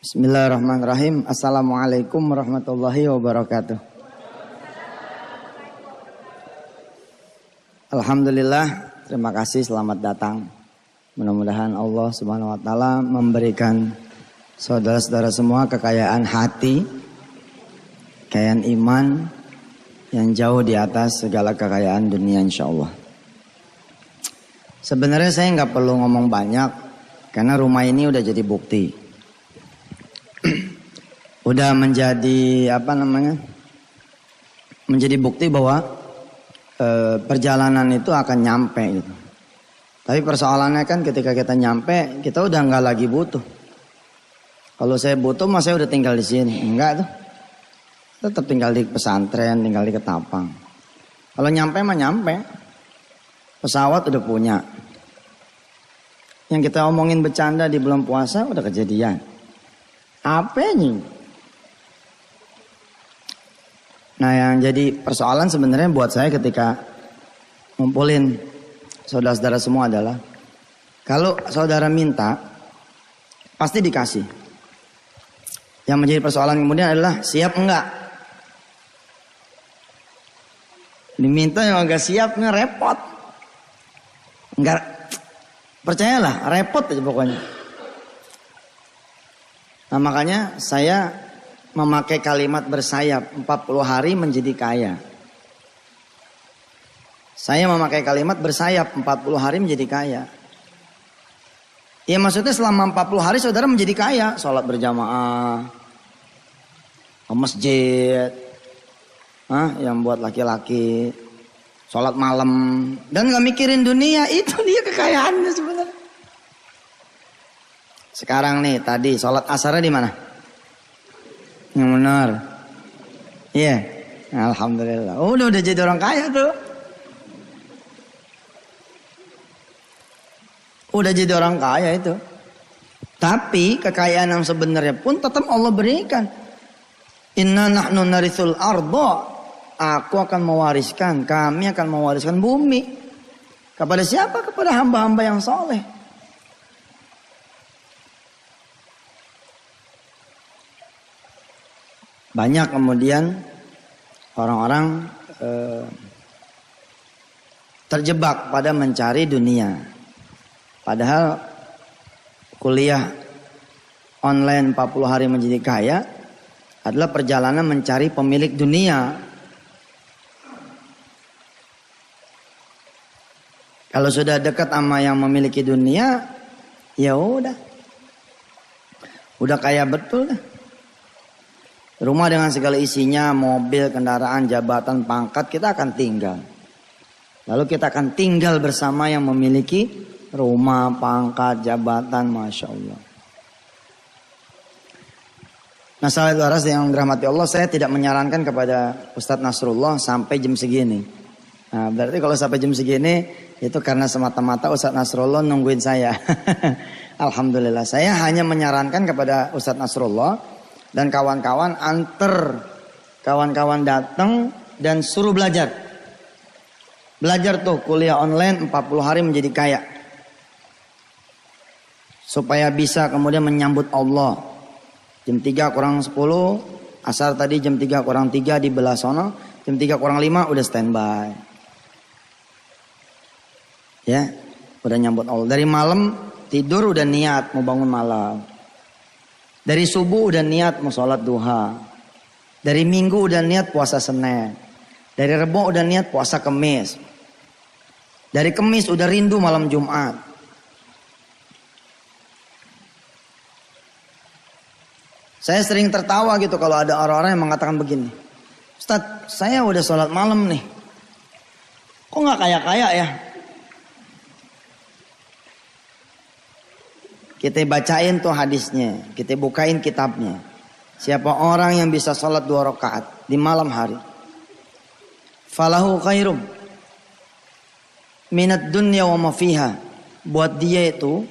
Bismillahirrahmanirrahim. Assalamualaikum warahmatullahi wabarakatuh. Alhamdulillah, terima kasih, selamat datang. Mudah-mudahan Allah Subhanahu wa taala memberikan saudara-saudara semua kekayaan hati, kekayaan iman yang jauh di atas segala kekayaan dunia insyaallah. Sebenarnya saya nggak perlu ngomong banyak karena rumah ini udah jadi bukti. Udah menjadi menjadi bukti bahwa perjalanan itu akan nyampe gitu. Tapi persoalannya kan ketika kita nyampe, kita udah nggak lagi butuh. Kalau saya butuh, mas saya udah tinggal di sini. Enggak tuh, tetap tinggal di pesantren, tinggal di Ketapang. Kalau nyampe mah nyampe, pesawat udah punya. Yang kita omongin bercanda di bulan puasa udah kejadian. Apa nih? Nah, yang jadi persoalan sebenarnya buat saya ketika ngumpulin saudara-saudara semua adalah kalau saudara minta pasti dikasih. Yang menjadi persoalan kemudian adalah siap enggak? Diminta yang agak siapnya repot. Enggak, percayalah repot aja pokoknya. Nah, makanya saya memakai kalimat bersayap 40 hari menjadi kaya. Saya memakai kalimat bersayap 40 hari menjadi kaya. Ya maksudnya selama 40 hari saudara menjadi kaya. Sholat berjamaah, ke masjid, yang buat laki-laki, sholat malam, dan gak mikirin dunia. Itu dia kekayaannya sebenarnya. Sekarang nih tadi sholat asarnya di mana? Yang benar. Iya. Alhamdulillah. Udah jadi orang kaya tuh. Udah jadi orang kaya itu. Tapi kekayaan yang sebenarnya pun tetap Allah berikan. Inna nahnu narithul arda. Aku akan mewariskan, kami akan mewariskan bumi. Kepada siapa? Kepada hamba-hamba yang soleh. Banyak kemudian orang-orang terjebak pada mencari dunia. Padahal kuliah online 40 hari menjadi kaya adalah perjalanan mencari pemilik dunia. Kalau sudah dekat sama yang memiliki dunia, ya udah kaya betul dah. Rumah dengan segala isinya, mobil, kendaraan, jabatan, pangkat, kita akan tinggal. Lalu kita akan tinggal bersama yang memiliki rumah, pangkat, jabatan, Masya Allah. Nah, sahabat waras yang dirahmati Allah, saya tidak menyarankan kepada Ustadz Nasrullah sampai jam segini. Nah, berarti kalau sampai jam segini, itu karena semata-mata Ustadz Nasrullah nungguin saya. Alhamdulillah, saya hanya menyarankan kepada Ustadz Nasrullah dan kawan-kawan, antar kawan-kawan datang dan suruh belajar. Belajar tuh kuliah online 40 hari menjadi kaya. Supaya bisa kemudian menyambut Allah. Jam 3 kurang 10, asar tadi jam 3 kurang 3 di belah sono, jam 3 kurang 5 udah standby. Ya, udah nyambut Allah. Dari malam tidur udah niat mau bangun malam. Dari subuh udah niat mau sholat duha. Dari minggu udah niat puasa Senin. Dari Rebo udah niat puasa Kemis. Dari Kemis udah rindu malam Jumat. Saya sering tertawa gitu kalau ada orang-orang yang mengatakan begini. Ustadz, saya udah sholat malam nih. Kok gak kaya-kaya ya? Kita bacain tuh hadisnya, kita bukain kitabnya. Siapa orang yang bisa sholat 2 rakaat di malam hari, falahu khairum minad dunya wa ma fiha. Buat dia itu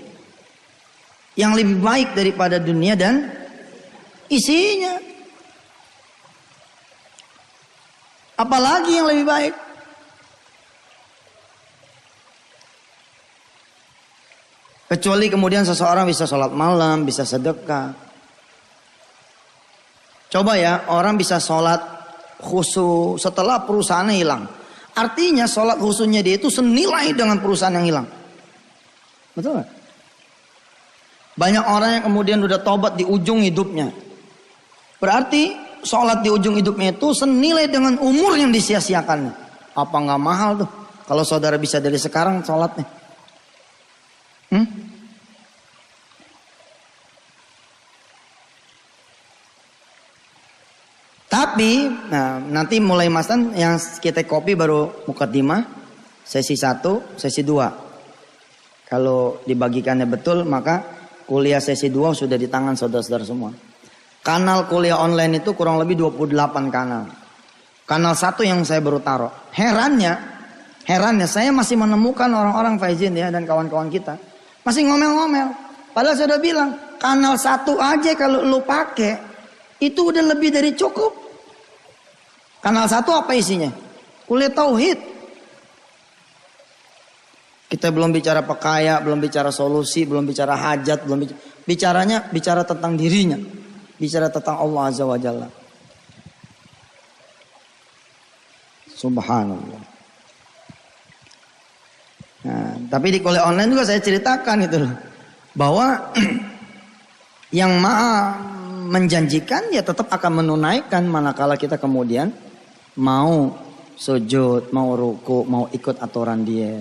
yang lebih baik daripada dunia dan isinya. Apalagi yang lebih baik? Kecuali kemudian seseorang bisa sholat malam, bisa sedekah. Coba ya, orang bisa sholat khusyuk setelah perusahaannya hilang. Artinya sholat khusyuknya dia itu senilai dengan perusahaan yang hilang. Betul gak? Banyak orang yang kemudian udah tobat di ujung hidupnya. Berarti sholat di ujung hidupnya itu senilai dengan umur yang disia-siakannya. Apa nggak mahal tuh? Kalau saudara bisa dari sekarang sholatnya. Tapi, nah nanti mulai masan yang kita copy baru mukaddimah, sesi 1, sesi 2. Kalau dibagikannya betul, maka kuliah sesi 2 sudah di tangan saudara-saudara semua. Kanal kuliah online itu kurang lebih 28 kanal. Kanal 1 yang saya baru taruh. Herannya saya masih menemukan orang-orang Faizin ya dan kawan-kawan kita masih ngomel-ngomel. Padahal saya udah bilang, kanal 1 aja kalau lu pakai itu udah lebih dari cukup. Kanal 1 apa isinya? Kuliah tauhid. Kita belum bicara pekaya, belum bicara solusi, belum bicara hajat, belum bicara tentang dirinya. Bicara tentang Allah Azza wa Jalla. Subhanallah. Nah, tapi di kuliah online juga saya ceritakan itu loh. Bahwa yang maha menjanjikan ya tetap akan menunaikan manakala kita kemudian mau sujud, mau ruku, mau ikut aturan dia.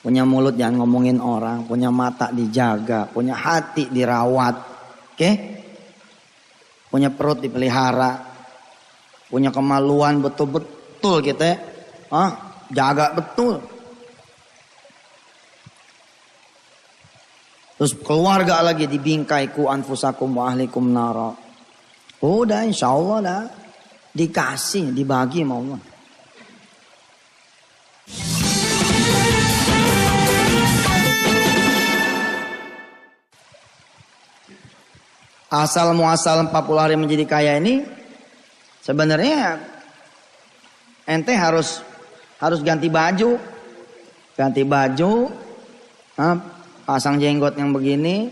Punya mulut jangan ngomongin orang, punya mata dijaga, punya hati dirawat. Oke? Punya perut dipelihara. Punya kemaluan betul-betul kita jaga betul. Terus keluarga lagi dibingkai ku anfusakum wa ahlikum nara. Udah insyaallah dah. Dikasih, dibagi sama Allah. Asal muasal 40 hari menjadi kaya ini sebenarnya ente harus ganti baju. Ganti baju, pasang jenggot yang begini,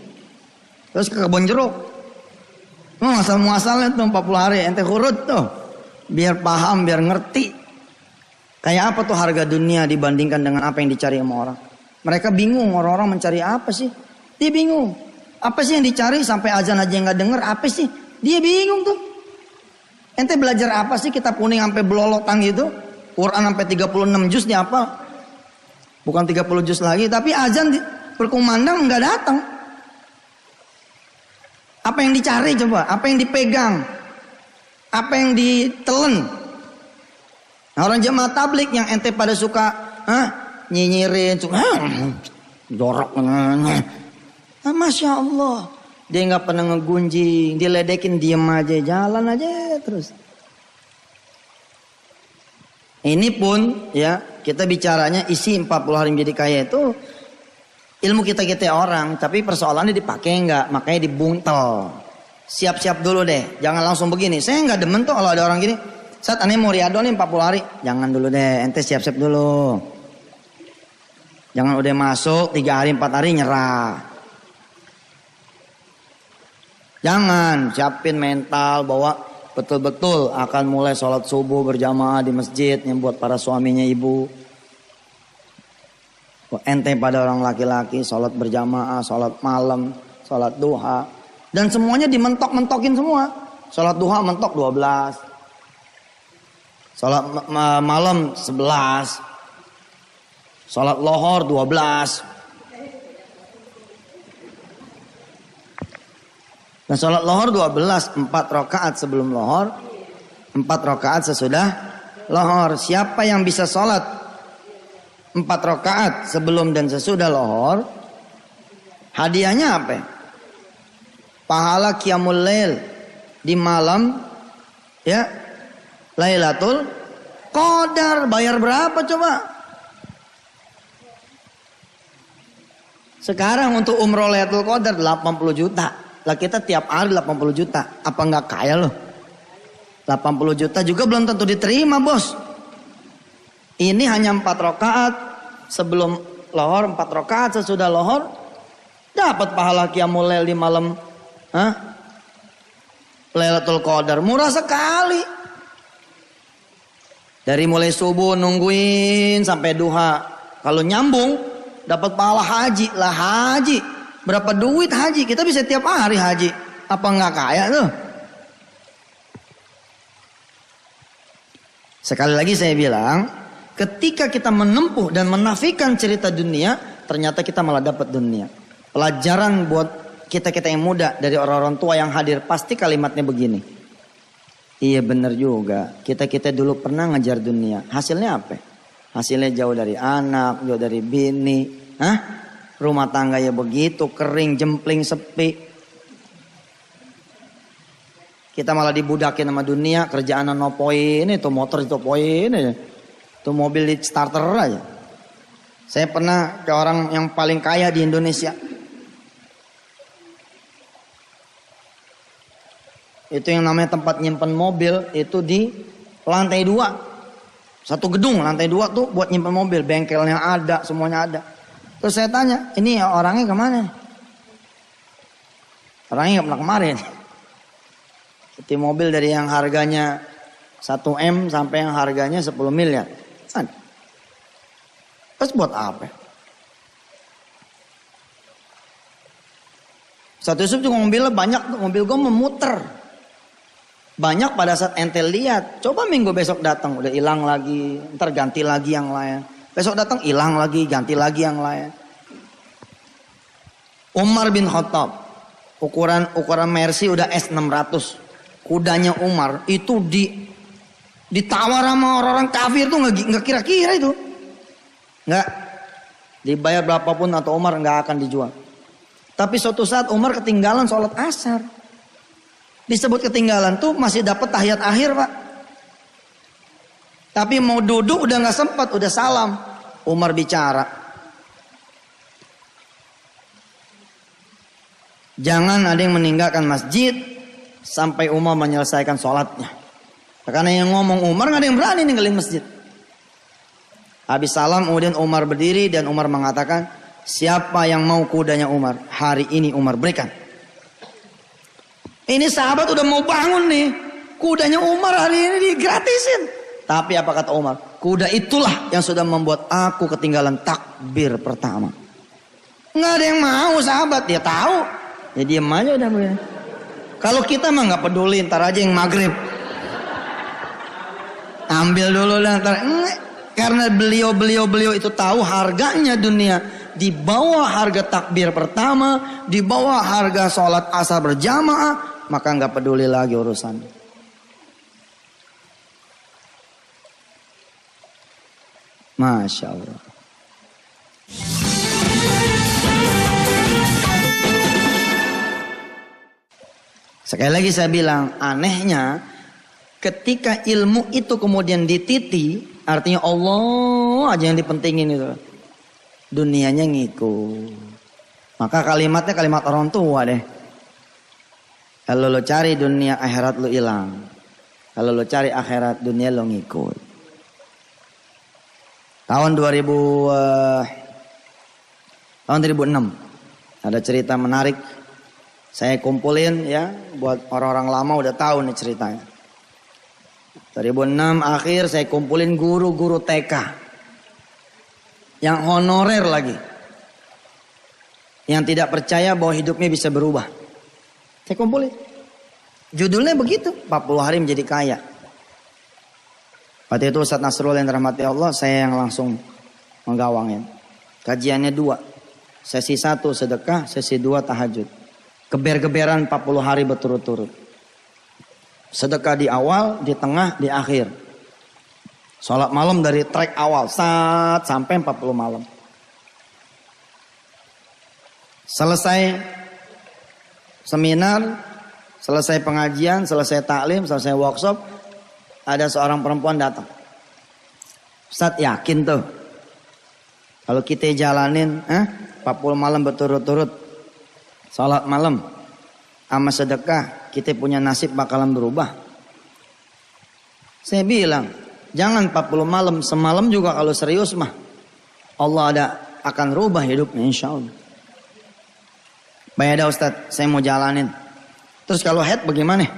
terus ke kebun jeruk. Asal muasalnya tuh 40 hari ente urut tuh. Biar paham, biar ngerti. Kayak apa tuh harga dunia dibandingkan dengan apa yang dicari sama orang. Mereka bingung, orang-orang mencari apa sih? Dia bingung. Apa sih yang dicari sampai azan aja nggak denger? Apa sih? Dia bingung tuh. Ente belajar apa sih kitab kuning sampai belolotan gitu? Quran sampai 36 juz dia apa? Bukan 30 juz lagi, tapi azan berkumandang nggak datang. Apa yang dicari coba? Apa yang dipegang? Apa yang ditelen? Nah, orang jemaah tablik yang ente pada suka nyinyirin, suka jorok. Masya Allah, dia nggak pernah ngegunjing, diledekin diem aja, jalan aja terus. Ini pun ya kita bicaranya isi 40 hari menjadi kaya itu ilmu kita orang, tapi persoalannya dipakai nggak, makanya dibuntel. Siap-siap dulu deh, jangan langsung begini. Saya nggak demen tuh kalau ada orang gini. Saat aneh mau riado nih 40 hari, jangan dulu deh, ente siap-siap dulu. Jangan udah masuk 3 hari 4 hari nyerah. Jangan siapin mental bahwa betul-betul akan mulai sholat subuh berjamaah di masjid yang buat para suaminya ibu. Ente pada orang laki-laki sholat berjamaah, sholat malam, sholat duha. Dan semuanya dimentok-mentokin semua. Sholat duha mentok 12. Sholat malam 11. Sholat lohor 12. Nah sholat lohor 12. 4 rakaat sebelum lohor. 4 rakaat sesudah lohor. Siapa yang bisa sholat 4 rakaat sebelum dan sesudah lohor, hadiahnya apa? Pahala qiyamul lail di malam ya Lailatul Qadar. Bayar berapa coba? Sekarang untuk umroh Lailatul Qadar 80 juta. Lah kita tiap hari 80 juta. Apa nggak kaya loh? 80 juta juga belum tentu diterima bos. Ini hanya 4 rakaat sebelum lohor, 4 rakaat sesudah lohor. Dapat pahala qiyamul lail di malam Lailatul Qadar murah sekali. Dari mulai subuh nungguin sampai duha. Kalau nyambung dapat pahala haji lah haji. Berapa duit haji? Kita bisa tiap hari haji. Apa nggak kaya tuh? Sekali lagi saya bilang, ketika kita menempuh dan menafikan cerita dunia, ternyata kita malah dapat dunia. Pelajaran buat kita-kita yang muda dari orang-orang tua yang hadir, pasti kalimatnya begini. Iya benar juga, kita dulu pernah ngejar dunia. Hasilnya apa? Hasilnya jauh dari anak, jauh dari bini. Rumah tangga ya begitu, kering, jempling, sepi. Kita malah dibudakin sama dunia, kerjaan no poin, itu motor itu poin aja. Itu mobil di starter aja. Saya pernah ke orang yang paling kaya di Indonesia. Itu yang namanya tempat nyimpen mobil itu di lantai 2. Satu gedung lantai 2 tuh buat nyimpen mobil, bengkelnya ada, semuanya ada. Terus saya tanya, ini orangnya kemana? Orangnya nggak pernah kemarin. Itu mobil dari yang harganya 1 M sampai yang harganya 10 miliar. Kan? Terus buat apa? Satu Yusuf juga mobilnya banyak, mobil gue memuter. Banyak pada saat ente lihat. Coba minggu besok datang udah hilang lagi, ntar ganti lagi yang lain. Besok datang hilang lagi, ganti lagi yang lain. Umar bin Khattab, ukuran Mercy udah S600. Kudanya Umar itu ditawar sama orang-orang kafir tuh nggak kira-kira itu. Nggak dibayar berapapun atau Umar nggak akan dijual. Tapi suatu saat Umar ketinggalan sholat asar. Disebut ketinggalan tuh masih dapat tahiyat akhir pak. Tapi mau duduk udah nggak sempat, udah salam. Umar bicara. Jangan ada yang meninggalkan masjid sampai Umar menyelesaikan sholatnya. Karena yang ngomong Umar nggak ada yang berani ninggalin masjid. Habis salam kemudian Umar berdiri dan Umar mengatakan, siapa yang mau kudanya Umar? Hari ini Umar berikan. Ini sahabat udah mau bangun nih. Kudanya Umar hari ini digratisin. Tapi apa kata Umar? Kuda itulah yang sudah membuat aku ketinggalan takbir pertama. Nggak ada yang mau sahabat. Dia tahu. Ya diem aja udah begini. Kalau kita mah nggak peduli. Ntar aja yang maghrib. Ambil dulu lah. Karena beliau itu tahu harganya dunia. Di bawah harga takbir pertama. Di bawah harga sholat asar berjamaah. Maka nggak peduli lagi urusan. Masya Allah. Sekali lagi saya bilang, anehnya ketika ilmu itu kemudian dititi, artinya Allah aja yang dipentingin itu. Dunianya ngikut. Maka kalimatnya kalimat orang tua deh. Kalau lo cari dunia, akhirat lo hilang. Kalau lo cari akhirat, dunia lo ngikut. Tahun 2006 ada cerita menarik. Saya kumpulin ya, buat orang-orang lama udah tahu nih ceritanya. 2006 akhir saya kumpulin guru-guru TK yang honorer lagi, yang tidak percaya bahwa hidupnya bisa berubah. Saya kumpulin. Judulnya begitu, 40 hari menjadi kaya. Waktu itu Ustaz Nasrul yang dirahmati Allah, saya yang langsung menggawangin. Kajiannya 2. Sesi 1 sedekah, sesi 2 tahajud. Geber-geberan 40 hari berturut-turut. Sedekah di awal, di tengah, di akhir. Sholat malam dari track awal sampai 40 malam. Selesai seminar, selesai pengajian, selesai taklim, selesai workshop, ada seorang perempuan datang. Ustaz yakin tuh kalau kita jalanin 40 malam berturut-turut, sholat malam sama sedekah, kita punya nasib bakalan berubah? Saya bilang, jangan 40 malam, semalam juga kalau serius mah Allah akan rubah hidupnya insya Allah. Baik ada Ustaz, saya mau jalanin. Terus kalau head bagaimana?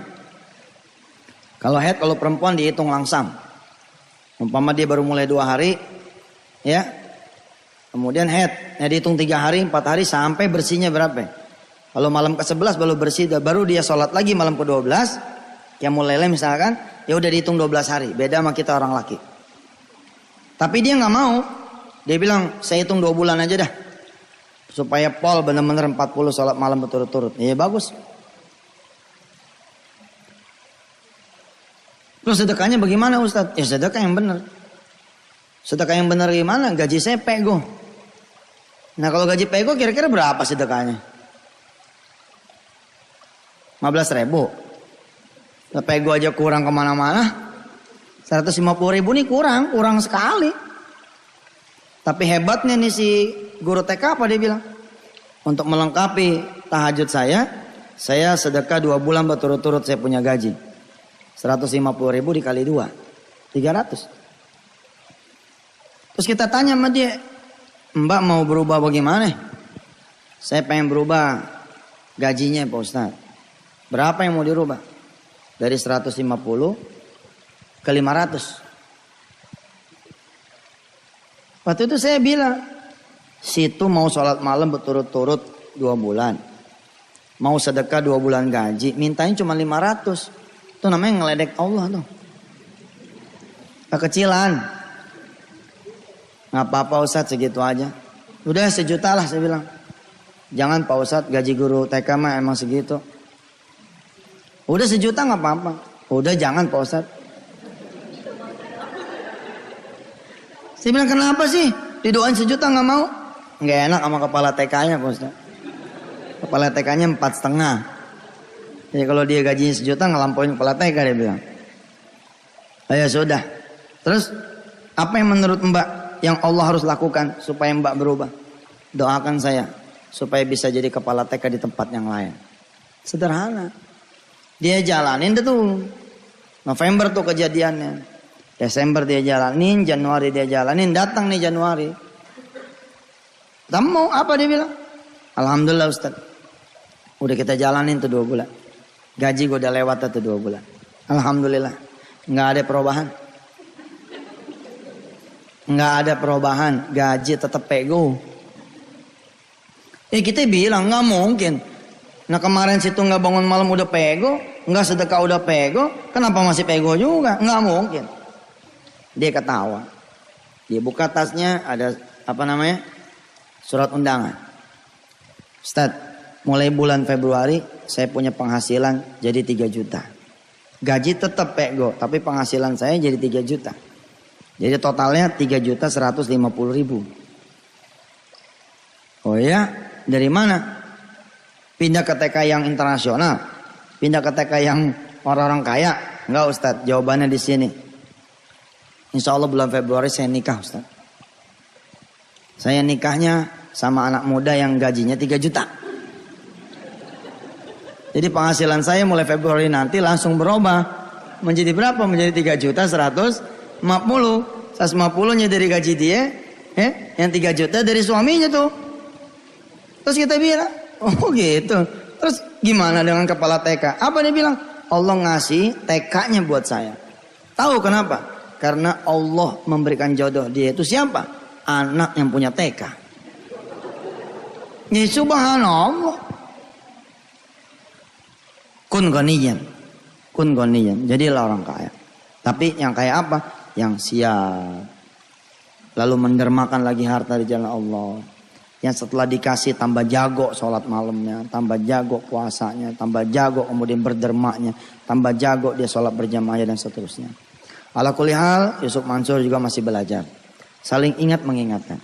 Kalau haid, kalau perempuan dihitung langsam. Umpama dia baru mulai 2 hari, ya. Kemudian haid, ya dihitung 3 hari, 4 hari sampai bersihnya berapa? Kalau malam ke-11 baru bersih, baru dia sholat lagi malam ke-12, yang mulai misalkan, ya udah dihitung 12 hari. Beda sama kita orang laki. Tapi dia nggak mau. Dia bilang, saya hitung 2 bulan aja dah. Supaya pol benar-benar 40 sholat malam berturut-turut. Ya bagus. Terus sedekahnya bagaimana Ustaz? Ya sedekah yang benar. Sedekah yang benar gimana? Gaji saya pego. Nah kalau gaji pego kira-kira berapa sedekahnya? 15.000. Pego aja kurang kemana-mana. 150.000 nih kurang sekali. Tapi hebatnya nih si guru TK apa dia bilang? Untuk melengkapi tahajud saya sedekah 2 bulan berturut-turut saya punya gaji. 150.000 dikali 2, 300. Terus kita tanya sama dia, Mbak mau berubah bagaimana? Saya pengen berubah gajinya Pak Ustaz. Berapa yang mau dirubah? Dari 150 ke 500. Waktu itu saya bilang, situ mau sholat malam berturut-turut 2 bulan. Mau sedekah 2 bulan gaji, mintanya cuma 500. Itu namanya ngeledek Allah tuh. Kekecilan. Nggak apa-apa Ustadz segitu aja. Udah 1 juta lah saya bilang. Jangan Pak Ustadz gaji guru TK mah emang segitu. Udah 1 juta nggak apa-apa. Udah jangan Pak Ustadz. Saya bilang kenapa sih? Didoain 1 juta nggak mau? Nggak enak sama kepala TK-nya Pak Ustadz. Kepala TK-nya 4,5. Jadi kalau dia gajinya 1 juta ngelampauin kepala TK dia bilang. Ya sudah. Terus apa yang menurut Mbak yang Allah harus lakukan supaya Mbak berubah? Doakan saya supaya bisa jadi kepala TK di tempat yang lain. Sederhana. Dia jalanin tuh. November tuh kejadiannya. Desember dia jalanin, Januari dia jalanin, datang nih Januari. Kamu mau apa dia bilang? Alhamdulillah Ustaz. Udah kita jalanin tuh 2 bulan. Gaji gue udah lewat tuh 2 bulan. Alhamdulillah. Nggak ada perubahan. Nggak ada perubahan. Gaji tetap pego. Kita bilang nggak mungkin. Nah kemarin situ nggak bangun malam udah pego. Nggak sedekah udah pego. Kenapa masih pego juga? Nggak mungkin. Dia ketawa. Dia buka tasnya ada apa namanya? Surat undangan. Ustaz. Mulai bulan Februari saya punya penghasilan jadi 3 juta. Gaji tetap pego tapi penghasilan saya jadi 3 juta. Jadi totalnya 3.150.000. Oh ya, dari mana? Pindah ke TK yang internasional? Pindah ke TK yang orang-orang kaya? Enggak Ustadz, jawabannya di sini. Insya Allah bulan Februari saya nikah Ustadz. Saya nikahnya sama anak muda yang gajinya 3 juta. Jadi penghasilan saya mulai Februari nanti langsung berubah. Menjadi berapa? Menjadi 3.150.000. 150-nya dari gaji dia. Yang 3 juta dari suaminya tuh. Terus kita bilang, oh gitu. Terus gimana dengan kepala TK? Apa dia bilang? Allah ngasih TK-nya buat saya. Tahu kenapa? Karena Allah memberikan jodoh dia itu siapa? Anak yang punya TK. Ya subhanallah. Kun goniyan. Jadilah orang kaya. Tapi yang kaya apa? Yang siap. Lalu mendermakan lagi harta di jalan Allah. Yang setelah dikasih tambah jago sholat malamnya. Tambah jago puasanya. Tambah jago kemudian berdermaknya. Tambah jago dia sholat berjamaah dan seterusnya. Ala kulli hal Yusuf Mansur juga masih belajar. Saling ingat mengingatkan.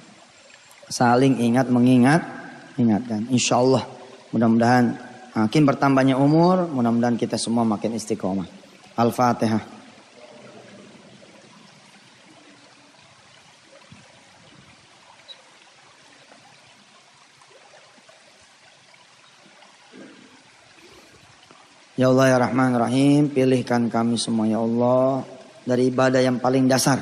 Ingatkan. Insya Allah mudah-mudahan makin bertambahnya umur, mudah-mudahan kita semua makin istiqomah. Al-Fatihah. Ya Allah ya Rahman Rahim, pilihkan kami semua ya Allah dari ibadah yang paling dasar.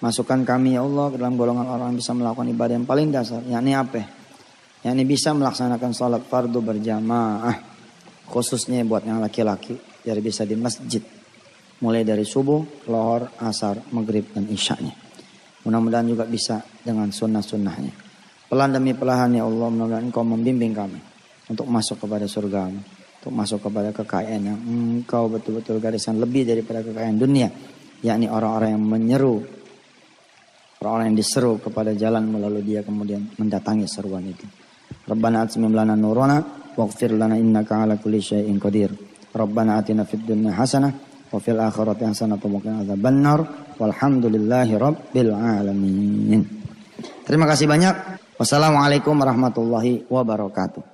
Masukkan kami ya Allah ke dalam golongan orang yang bisa melakukan ibadah yang paling dasar. Yakni apa? Yakni bisa melaksanakan sholat fardu berjamaah. Khususnya buat yang laki-laki. biar bisa di masjid. Mulai dari subuh, lohor, asar, maghrib, dan isya'nya. Mudah-mudahan juga bisa dengan sunnah-sunnahnya. Pelan demi pelan ya Allah, mudah-mudahan Engkau membimbing kami untuk masuk kepada surga-Mu, untuk masuk kepada kekayaan yang Engkau betul-betul garisan lebih daripada kekayaan dunia, yakni orang-orang yang menyeru, orang-orang yang diseru kepada jalan melalui dia kemudian mendatangi seruan itu. Rabbana atmim lana nurana waghfir lana innaka ala kulli syai'in qadir. Rabbana atina fid dunya hasanah wa fil akhirati hasanah wa qina adzabannar. Walhamdulillahi rabbil alamin. Terima kasih banyak. Wassalamualaikum warahmatullahi wabarakatuh.